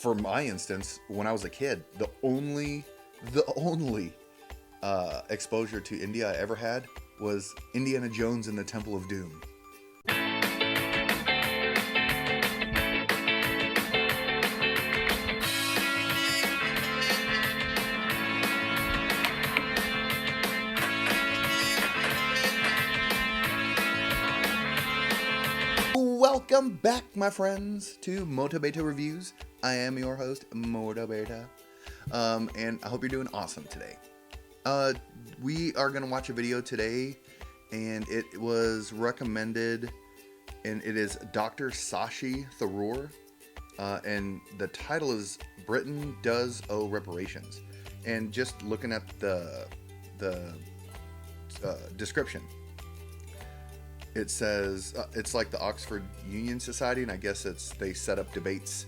for my instance, when I was a kid, the only exposure to India I ever had was Indiana Jones and the Temple of Doom. Welcome back, my friends, to Mota Beta Reviews. I am your host, Mota Beta, and I hope you're doing awesome today. We are going to watch a video today, and it was recommended, and it is Dr. Shashi Tharoor, and the title is Britain Does Owe Reparations. And just looking at the description, it says it's like the Oxford Union Society, and I guess they set up debates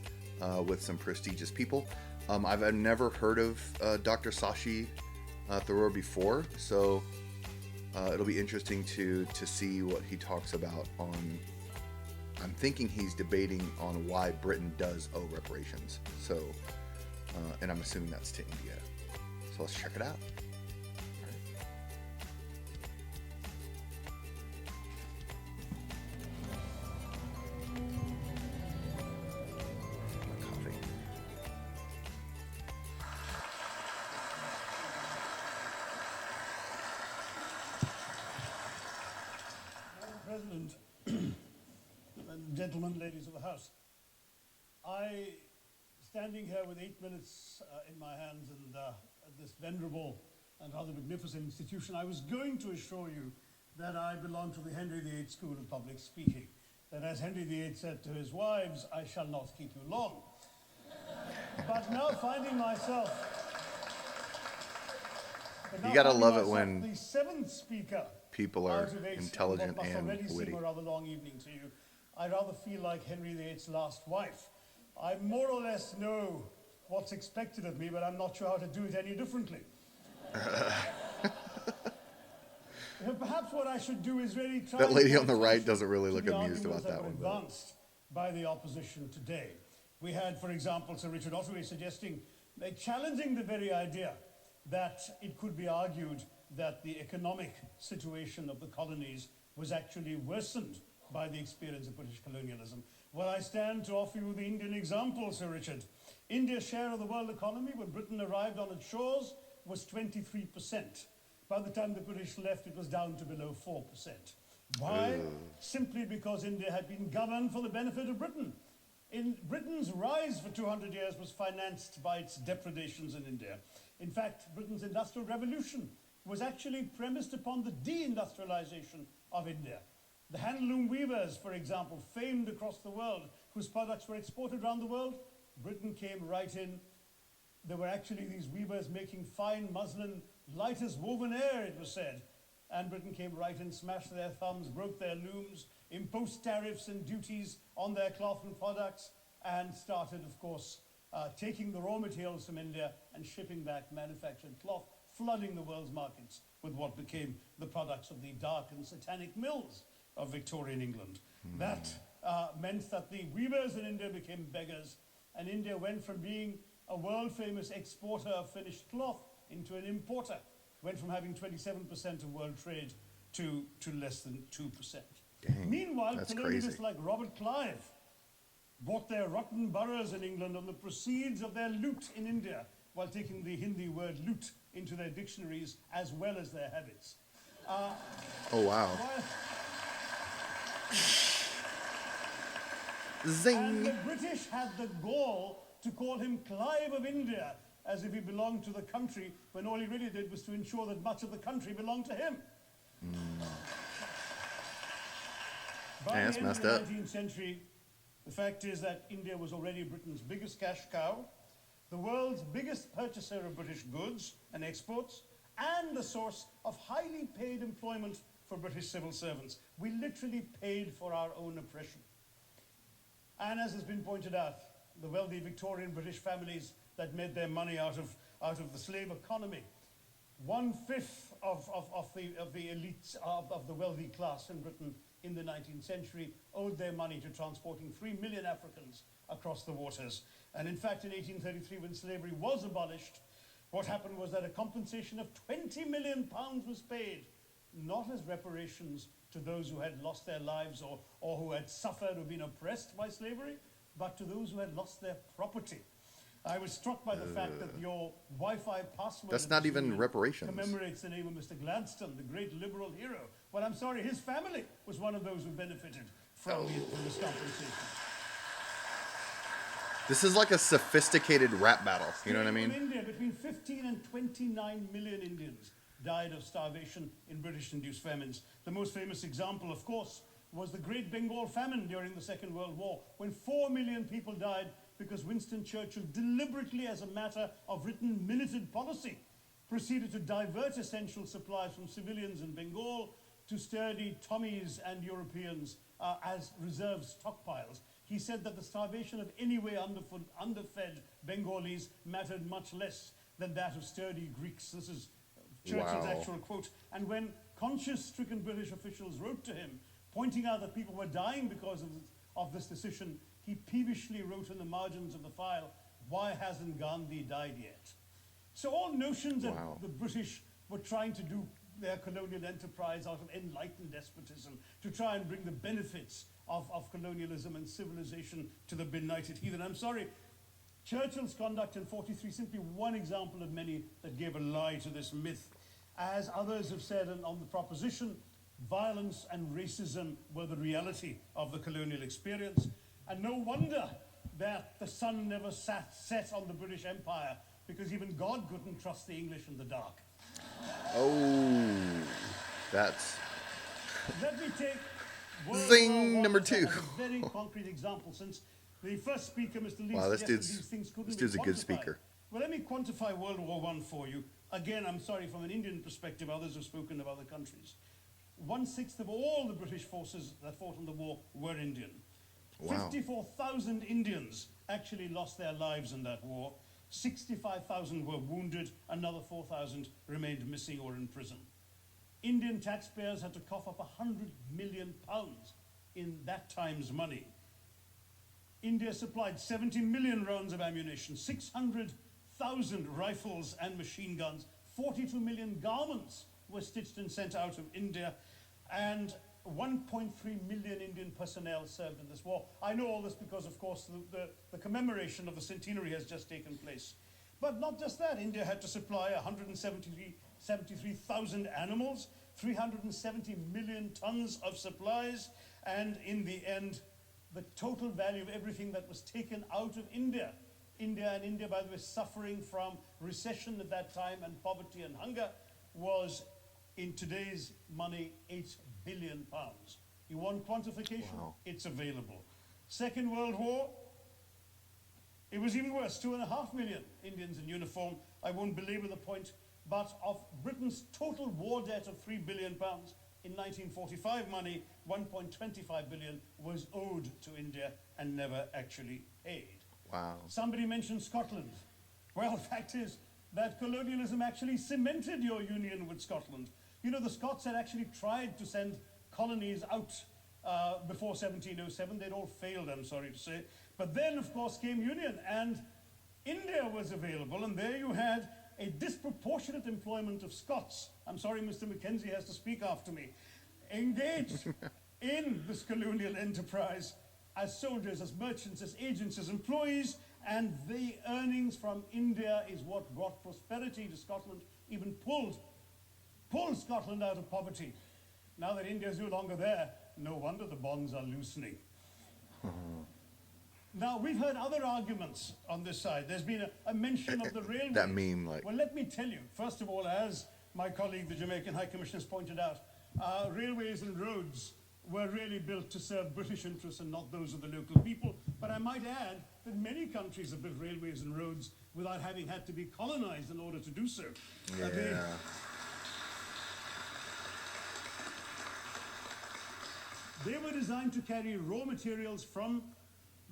with some prestigious people. I've never heard of Dr. Shashi Tharoor before, so it'll be interesting to see what he talks about on. I'm thinking he's debating on why Britain does owe reparations. So, and I'm assuming that's to India. So let's check it out. President, and gentlemen, ladies of the House, standing here with 8 minutes in my hands and at this venerable and rather magnificent institution, I was going to assure you that I belong to the Henry VIII School of Public Speaking, that as Henry VIII said to his wives, I shall not keep you long. But now finding myself... You gotta love it when the seventh speaker people are intelligent what must and already witty. Seem a rather long evening to you. I rather feel like Henry VIII's last wife. I more or less know what's expected of me, but I'm not sure how to do it any differently. Perhaps what I should do is really try. That lady on the right doesn't really look amused about that one. Advanced by the opposition today. We had, for example, Sir Richard Ottery suggesting, challenging the very idea that it could be argued that the economic situation of the colonies was actually worsened by the experience of British colonialism. Well, I stand to offer you the Indian example, Sir Richard. India's share of the world economy when Britain arrived on its shores was 23%. By the time the British left, it was down to below 4%. Why? Simply because India had been governed for the benefit of Britain. Britain's rise for 200 years was financed by its depredations in India. In fact, Britain's industrial revolution was actually premised upon the deindustrialization of India. The handloom weavers, for example, famed across the world, whose products were exported around the world, Britain came right in. There were actually these weavers making fine muslin, light as woven air, it was said. And Britain came right in, smashed their thumbs, broke their looms, imposed tariffs and duties on their cloth and products, and started, of course, taking the raw materials from India and shipping back manufactured cloth, flooding the world's markets with what became the products of the dark and satanic mills of Victorian England. That meant that the weavers in India became beggars, and India went from being a world-famous exporter of finished cloth into an importer, went from having 27% of world trade to less than 2%. Dang, Meanwhile, that's colonialists crazy. like Robert Clive bought their rotten boroughs in England on the proceeds of their loot in India, while taking the Hindi word loot into their dictionaries as well as their habits. Oh, wow. Zing. And the British had the gall to call him Clive of India, as if he belonged to the country, when all he really did was to ensure that much of the country belonged to him. By That's the end of messed the up. 19th century, the fact is that India was already Britain's biggest cash cow, the world's biggest purchaser of British goods and exports, and the source of highly paid employment for British civil servants. We literally paid for our own oppression. And as has been pointed out, the wealthy Victorian British families that made their money out of the slave economy. 1/5 of the elites of the wealthy class in Britain in the 19th century owed their money to transporting 3 million Africans across the waters. And in fact, in 1833, when slavery was abolished, what happened was that a compensation of £20 million was paid, not as reparations to those who had lost their lives or who had suffered or been oppressed by slavery, but to those who had lost their property. I was struck by the fact that your Wi-Fi password... That's not even reparations. ...commemorates the name of Mr. Gladstone, the great liberal hero. Well, I'm sorry, his family was one of those who benefited from this compensation. This is like a sophisticated rap battle, you know what I mean? In India, between 15 and 29 million Indians died of starvation in British-induced famines. The most famous example, of course, was the Great Bengal Famine during the Second World War, when 4 million people died because Winston Churchill deliberately, as a matter of written minuted policy, proceeded to divert essential supplies from civilians in Bengal to sturdy Tommies and Europeans as reserve stockpiles. He said that the starvation of anyway underfed Bengalis mattered much less than that of sturdy Greeks. This is Churchill's actual quote. And when conscience-stricken British officials wrote to him, pointing out that people were dying because of this decision, he peevishly wrote in the margins of the file, "Why hasn't Gandhi died yet?" So all notions that the British were trying to do their colonial enterprise out of enlightened despotism to try and bring the benefits of colonialism and civilization to the benighted heathen. I'm sorry, Churchill's conduct in 43 simply one example of many that gave a lie to this myth. As others have said on the proposition, violence and racism were the reality of the colonial experience. And no wonder that the sun never set on the British Empire, because even God couldn't trust the English in the dark. Oh, that's... Let me take Zing, number 2. as a very concrete example, since the first speaker, Mr. Lee, suggested these things couldn't be quantified. This dude's a good speaker. Well, let me quantify World War I for you. Again, I'm sorry, from an Indian perspective, others have spoken of other countries. 1/6 of all the British forces that fought in the war were Indian. Wow. 54,000 Indians actually lost their lives in that war. 65,000 were wounded. Another 4,000 remained missing or in prison. Indian taxpayers had to cough up £100 million in that time's money. India supplied 70 million rounds of ammunition, 600,000 rifles and machine guns, 42 million garments were stitched and sent out of India, and 1.3 million Indian personnel served in this war. I know all this because, of course, the commemoration of the centenary has just taken place. But not just that, India had to supply 173,000 animals, 370 million tons of supplies, and in the end, the total value of everything that was taken out of India, India, by the way, suffering from recession at that time and poverty and hunger, was, in today's money, £8 billion. You want quantification? Wow. It's available. Second World War, it was even worse, 2.5 million Indians in uniform. I won't belabor the point, but of Britain's total war debt of £3 billion, in 1945 money, 1.25 billion was owed to India and never actually paid. Wow. Somebody mentioned Scotland. Well, the fact is that colonialism actually cemented your union with Scotland. You know, the Scots had actually tried to send colonies out before 1707. They'd all failed, I'm sorry to say. But then, of course, came union, and India was available, and there you had a disproportionate employment of Scots. I'm sorry, Mr. Mackenzie has to speak after me. Engaged in this colonial enterprise as soldiers, as merchants, as agents, as employees, and the earnings from India is what brought prosperity to Scotland, even pulled Scotland out of poverty. Now that India is no longer there, no wonder the bonds are loosening. Now, we've heard other arguments on this side. There's been a mention of the railways. That meme, like... Well, let me tell you, first of all, as my colleague, the Jamaican High Commissioner, has pointed out, railways and roads were really built to serve British interests and not those of the local people. But I might add that many countries have built railways and roads without having had to be colonized in order to do so. Yeah. They were designed to carry raw materials from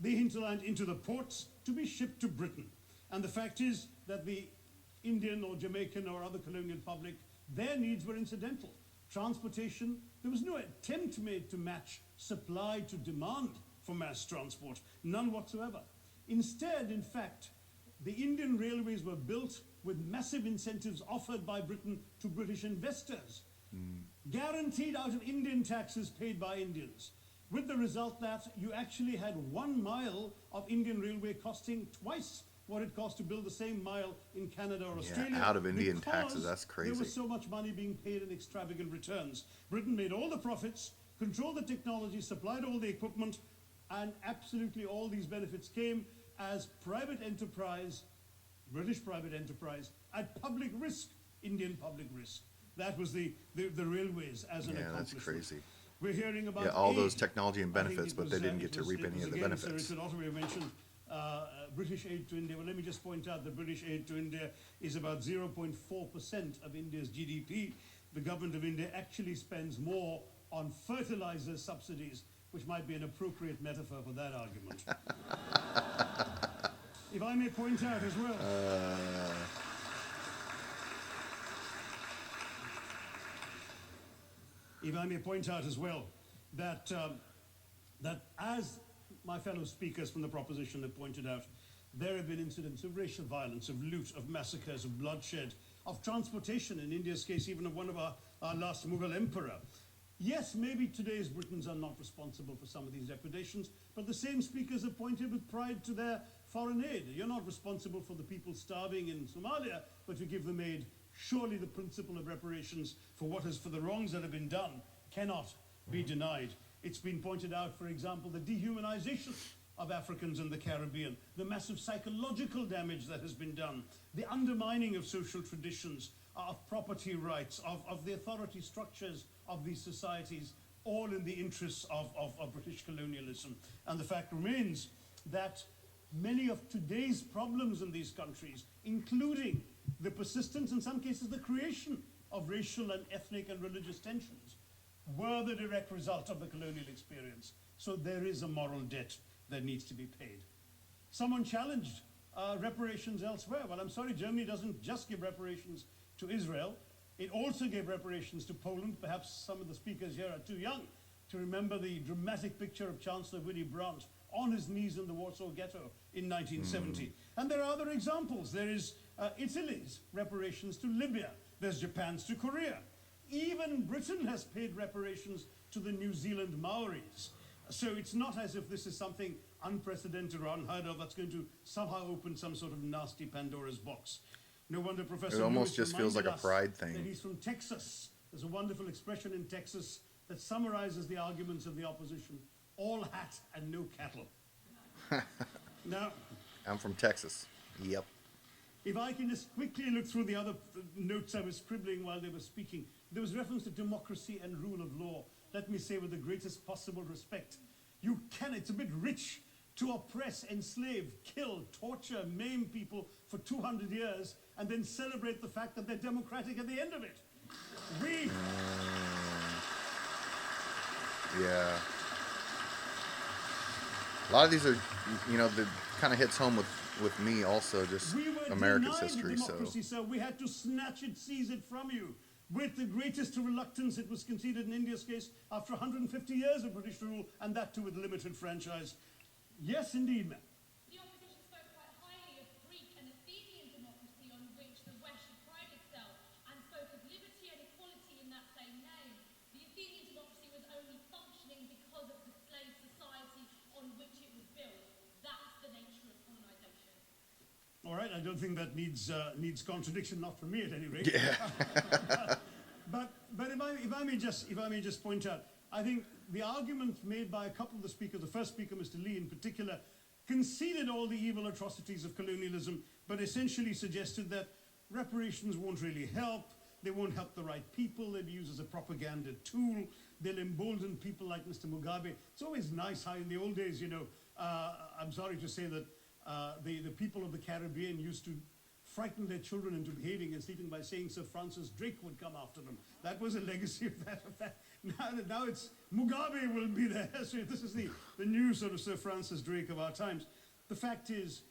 the hinterland into the ports to be shipped to Britain. And the fact is that the Indian or Jamaican or other colonial public, their needs were incidental. Transportation, there was no attempt made to match supply to demand for mass transport, none whatsoever. Instead, in fact, the Indian railways were built with massive incentives offered by Britain to British investors, guaranteed out of Indian taxes paid by Indians, with the result that you actually had 1 mile of Indian railway costing twice what it cost to build the same mile in Canada or Australia. Out of Indian because taxes, that's crazy. There was so much money being paid in extravagant returns. Britain made all the profits, controlled the technology, supplied all the equipment, and absolutely all these benefits came as private enterprise, British private enterprise, at public risk, Indian public risk. That was the railways as an accomplishment. That's crazy. We're hearing about all aid. those technology and benefits, but they didn't get to it was- reap it any was of the again, benefits. Sir Richard Ottaway mentioned British aid to India. Well, let me just point out that British aid to India is about 0.4% of India's GDP. The government of India actually spends more on fertilizer subsidies, which might be an appropriate metaphor for that argument. If I may point out as well, that that as my fellow speakers from the proposition have pointed out, there have been incidents of racial violence, of loot, of massacres, of bloodshed, of transportation, in India's case, even of one of our last Mughal emperor. Yes, maybe today's Britons are not responsible for some of these depredations, but the same speakers have pointed with pride to their foreign aid. You're not responsible for the people starving in Somalia, but you give them aid. Surely the principle of reparations for the wrongs that have been done cannot be denied. It's been pointed out, for example, the dehumanization of Africans in the Caribbean, the massive psychological damage that has been done, the undermining of social traditions, of property rights, of the authority structures of these societies, all in the interests of British colonialism. And the fact remains that many of today's problems in these countries, including the persistence, in some cases the creation of racial and ethnic and religious tensions, were the direct result of the colonial experience. So there is a moral debt that needs to be paid. Someone challenged reparations elsewhere. Well, I'm sorry, Germany doesn't just give reparations to Israel. It also gave reparations to Poland. Perhaps some of the speakers here are too young to remember the dramatic picture of Chancellor Willy Brandt on his knees in the Warsaw Ghetto in 1970. And there are other examples. There is Italy's reparations to Libya. There's Japan's to Korea. Even Britain has paid reparations to the New Zealand Maoris. So it's not as if this is something unprecedented or unheard of that's going to somehow open some sort of nasty Pandora's box. No wonder Professor It almost Lewis just feels like a reminded us pride thing. that he's from Texas. There's a wonderful expression in Texas that summarizes the arguments of the opposition: all hat and no cattle. Now, I'm from Texas. Yep. if I can just quickly look through the other notes I was scribbling while they were speaking, there was reference to democracy and rule of law. Let me say with the greatest possible respect, it's a bit rich to oppress, enslave, kill, torture, maim people for 200 years and then celebrate the fact that they're democratic at the end of it. Yeah. A lot of these are, that kind of hits home with me also, just America's history. Democracy, so we had to snatch it, seize it from you. With the greatest reluctance, it was conceded in India's case after 150 years of British rule, and that too with limited franchise. Yes, indeed, ma'am. The opposition spoke quite highly of Greek and Athenian democracy on which the West should pride itself, and spoke of liberty and equality in that same name. The Athenian democracy was only functioning because of the slave society on which it was built. That's the nature of colonisation. All right, I don't think that needs contradiction, not from me at any rate. Yeah. but if I may just point out, I think the argument made by a couple of the speakers, the first speaker, Mr. Lee in particular, conceded all the evil atrocities of colonialism, but essentially suggested that reparations won't really help. They won't help the right people. They'll be used as a propaganda tool. They'll embolden people like Mr. Mugabe. It's always nice how in the old days, I'm sorry to say that the people of the Caribbean used to frighten their children into behaving and sleeping by saying Sir Francis Drake would come after them. That was a legacy of that. Now it's Mugabe will be there. So this is the new sort of Sir Francis Drake of our times. The fact is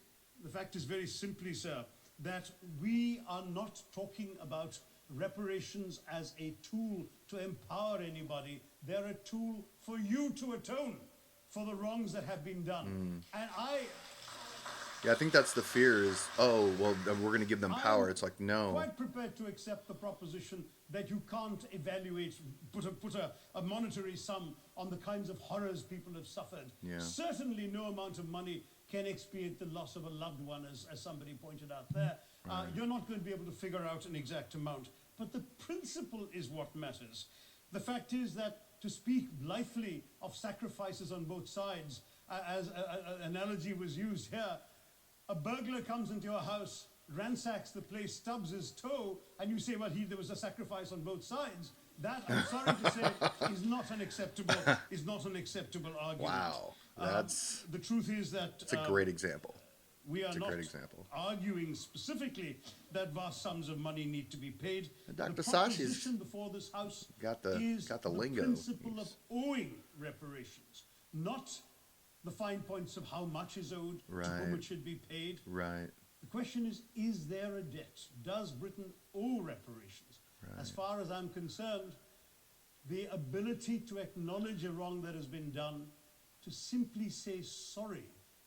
very simply, sir, that we are not talking about reparations as a tool to empower anybody. They're a tool for you to atone for the wrongs that have been done. And Yeah, I think that's the fear is, oh, well, then we're going to give them power. I'm It's like, no. quite prepared to accept the proposition that you can't evaluate, put a monetary sum on the kinds of horrors people have suffered. Yeah. Certainly no amount of money can expiate the loss of a loved one, as somebody pointed out there. You're not going to be able to figure out an exact amount. But the principle is what matters. The fact is that to speak blithely of sacrifices on both sides, as an analogy was used here, a burglar comes into your house, ransacks the place, stubs his toe, and you say, well, there was a sacrifice on both sides. That, I'm sorry to say, is not an acceptable argument. Wow. That's The truth is that it's a great example. we are It's a not great example. arguing specifically that vast sums of money need to be paid. And Dr. The Sashi's proposition before this House got the is lingo. principle of owing reparations, not the fine points of how much is owed, to whom Right. it should be paid. Right. The question is there a debt? Does Britain owe reparations? As far as I'm concerned, the ability to acknowledge a wrong that has been done, to simply say sorry,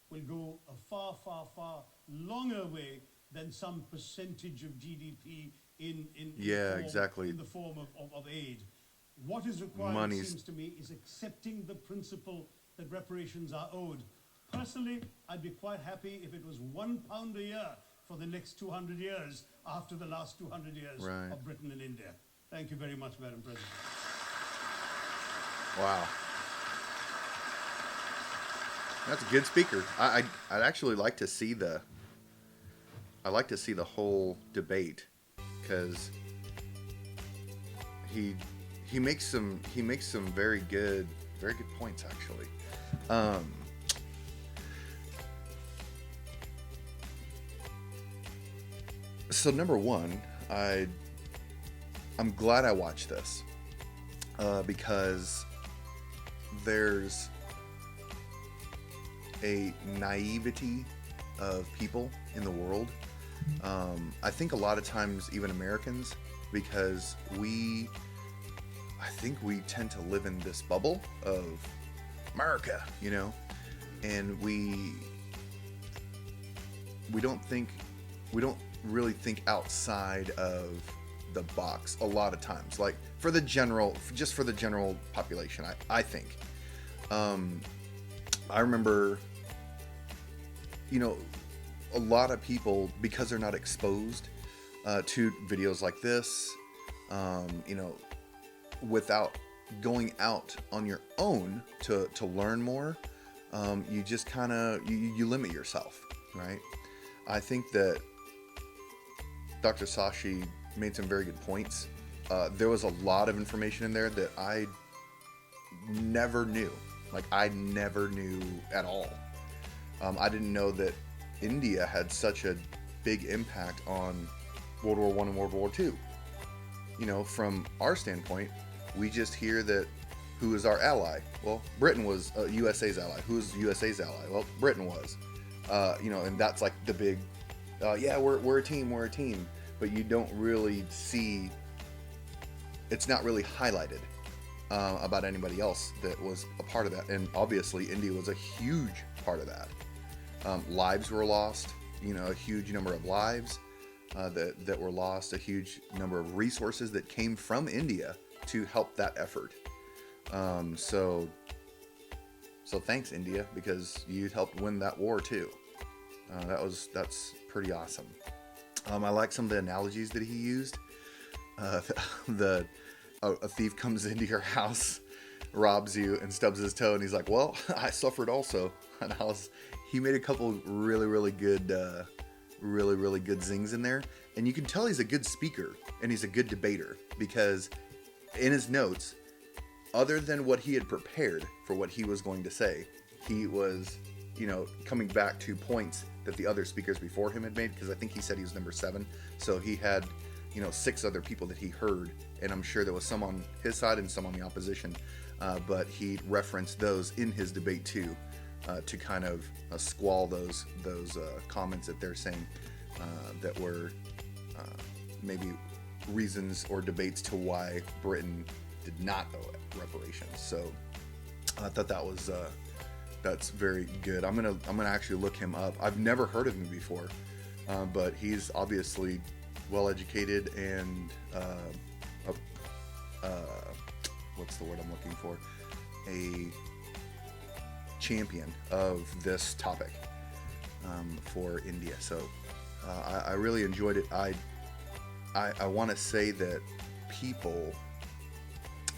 will go a far, far, far longer way than some percentage of GDP in exactly. in the form of aid. What is required, Money's- seems to me, is accepting the principle that reparations are owed. Personally, I'd be quite happy if it was £1 a year for the next 200 years after the last 200 years Right. of Britain and India. Thank you very much, Madam President. Wow. That's a good speaker. I'd actually like to see the whole debate, because he makes some very good points actually. So number one, I'm glad I watched this because there's a naivety of people in the world. I think a lot of times, even Americans, because I think we tend to live in this bubble of America, and we don't really think outside of the box a lot of times, like for the general population. I think I remember, a lot of people, because they're not exposed to videos like this, without going out on your own to learn more, you just kind of you limit yourself, right? I think that Dr. Sashi made some very good points. There was a lot of information in there that I never knew. Like, I never knew at all. I didn't know that India had such a big impact on World War I and World War II. From our standpoint, we just hear that who is our ally? Well, Britain was USA's ally. Who's USA's ally? Well, Britain was. And that's like the big, yeah, we're a team. But you don't really see, it's not really highlighted about anybody else that was a part of that. And obviously, India was a huge part of that. Lives were lost, a huge number of lives that were lost, a huge number of resources that came from India to help that effort. So thanks, India, because you helped win that war too. That's pretty awesome. I like some of the analogies that he used. A thief comes into your house, robs you, and stubs his toe, and he's like, "Well, I suffered also." And he made a couple really, really good zings in there, and you can tell he's a good speaker and he's a good debater, because in his notes, other than what he had prepared for what he was going to say, he was, coming back to points that the other speakers before him had made, because I think he said he was number 7. So he had, 6 other people that he heard, and I'm sure there was some on his side and some on the opposition, but he referenced those in his debate too, to kind of squall those comments that they're saying that were maybe reasons or debates to why Britain did not owe reparations. So I thought that was That's very good. I'm gonna actually look him up. I've never heard of him before, but he's obviously well educated and what's the word I'm looking for? A champion of this topic for India. So I really enjoyed it. I want to say that people,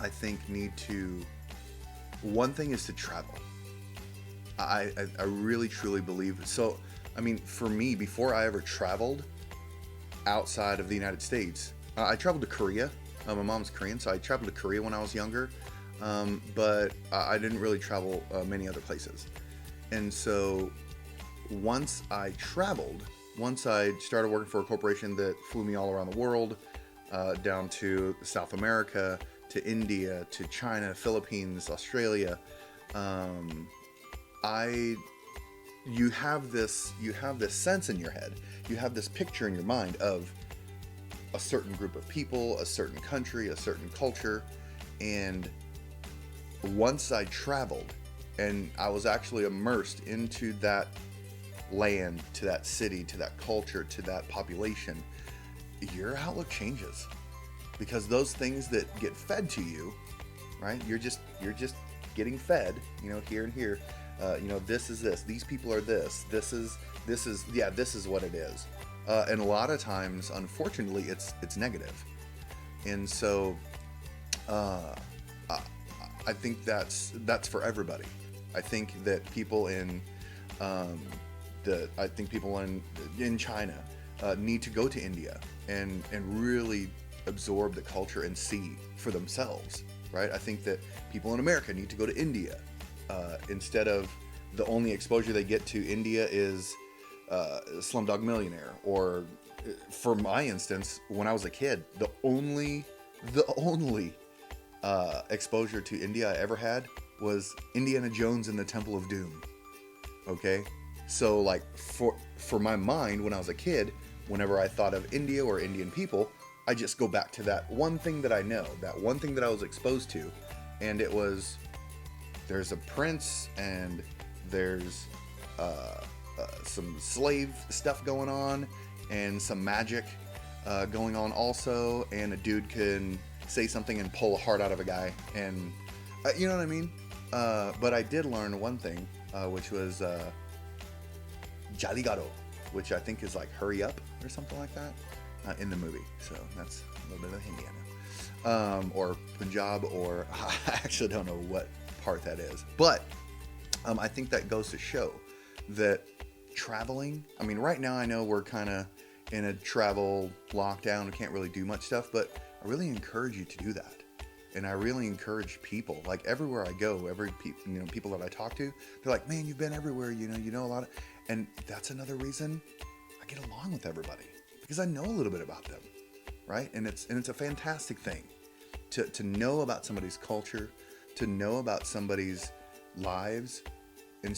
I think, need to. One thing is to travel. I really truly believe. So, I mean, for me, before I ever traveled outside of the United States, I traveled to Korea. My mom's Korean, so I traveled to Korea when I was younger, but I didn't really travel many other places. And so once I traveled, once I started working for a corporation that flew me all around the world, down to South America, to India, to China, Philippines, Australia, you have this sense in your head, you have this picture in your mind of a certain group of people, a certain country, a certain culture. And once I traveled and I was actually immersed into that land, to that city, to that culture, to that population, your outlook changes, because those things that get fed to you, right? You're just getting fed, here and here. This is this. These people are this. This is what it is. And a lot of times, unfortunately, it's negative. And so, I think that's for everybody. I think that people in China need to go to India and really absorb the culture and see for themselves, right? I think that people in America need to go to India instead of the only exposure they get to India is Slumdog Millionaire, or for my instance, when I was a kid, the only exposure to India I ever had was Indiana Jones and the Temple of Doom. Okay, so like for my mind, when I was a kid, whenever I thought of India or Indian people, I just go back to that one thing that I know, that one thing that I was exposed to, and it was there's a prince and there's some slave stuff going on and some magic going on also, and a dude can say something and pull a heart out of a guy, and you know what I mean? But I did learn one thing, which was Jaligaro, which I think is like hurry up or something like that in the movie. So that's a little bit of Hindi, I know. Or Punjab, or I actually don't know what part that is. But I think that goes to show that traveling, I mean, right now I know we're kind of in a travel lockdown, we can't really do much stuff, but I really encourage you to do that. And I really encourage people, like everywhere I go, people that I talk to, they're like, man, you've been everywhere, you know a lot of, and that's another reason I get along with everybody, because I know a little bit about them, right? And it's a fantastic thing to know about somebody's culture, to know about somebody's lives, and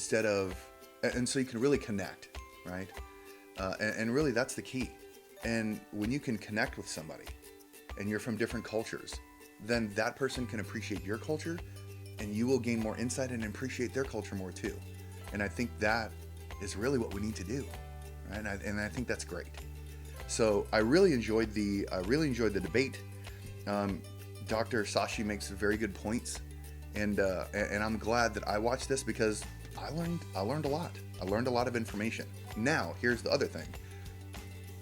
so you can really connect, right? And really that's the key. And when you can connect with somebody and you're from different cultures, then that person can appreciate your culture, and you will gain more insight and appreciate their culture more too. And I think that is really what we need to do, right? And I think that's great. So I really enjoyed the debate. Dr. Sashi makes very good points, and I'm glad that I watched this, because I learned a lot. I learned a lot of information. Now, here's the other thing.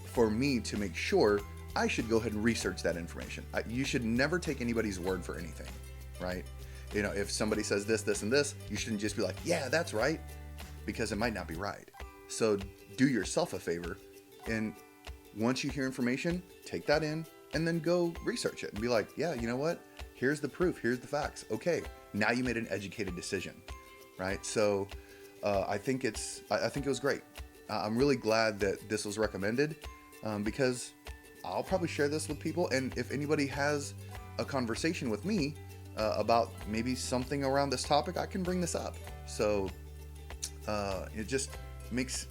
For me to make sure, I should go ahead and research that information. You should never take anybody's word for anything, right? If somebody says this, this, and this, you shouldn't just be like, yeah, that's right, because it might not be right. So do yourself a favor, and once you hear information, take that in, and then go research it and be like, yeah, you know what? Here's the proof. Here's the facts. Okay, now you made an educated decision, right? So I think it was great. I'm really glad that this was recommended, because I'll probably share this with people, and if anybody has a conversation with me about maybe something around this topic, I can bring this up. So it just makes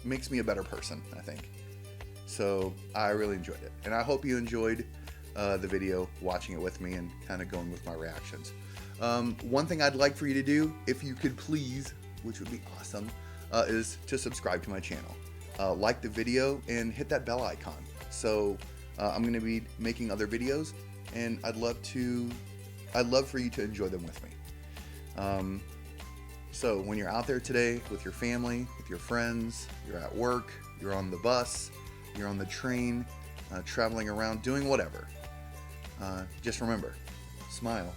me a better person, I think. So I really enjoyed it, and I hope you enjoyed the video, watching it with me and kind of going with my reactions. One thing I'd like for you to do, if you could please, which would be awesome, is to subscribe to my channel. Like the video and hit that bell icon. So I'm going to be making other videos, and I'd love for you to enjoy them with me. So when you're out there today with your family, with your friends, you're at work, you're on the bus, you're on the train, traveling around, doing whatever, just remember, smile,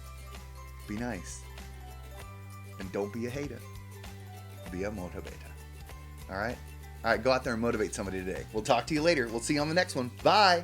be nice, and don't be a hater. Be a Mota Beta. All right? All right, go out there and motivate somebody today. We'll talk to you later. We'll see you on the next one. Bye.